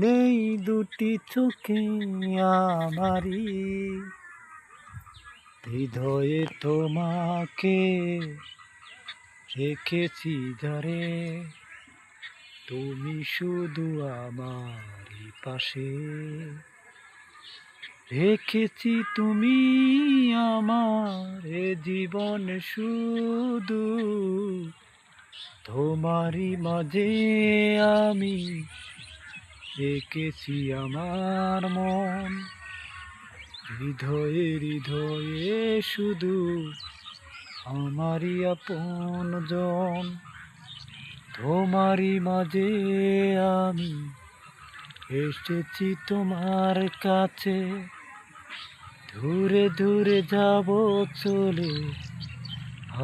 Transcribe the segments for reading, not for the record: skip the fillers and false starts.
নেই দুটি চোখে আমারি, হৃদয়ে তোমাকে রেখেছি ধরে, তুমি শুধু আমারই পাশে। রেখেছি তুমি আমার এ জীবন শুধু তোমারই মাঝে, আমি রেখেছি আমার মন। হৃদয়ে হৃদয়ে শুধু আমারই আপনজন, তোমারই মাঝে আমি এসেছি তোমার কাছে। দূরে দূরে যাব চলে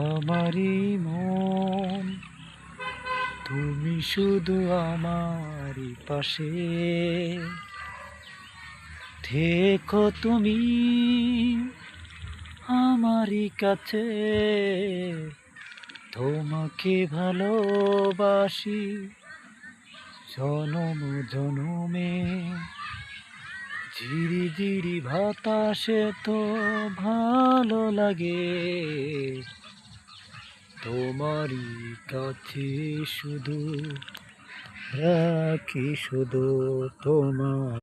আমারই মন, তুমি শুধু আমারই পাশে। থেকো তুমি আমারই কাছে, তোমাকে ভালোবাসি জনম জনমে। ঝিরি ঝিরি বাতাসে তো ভালো লাগে, তোমারই কাছে শুধু রাখি শুধু তোমার।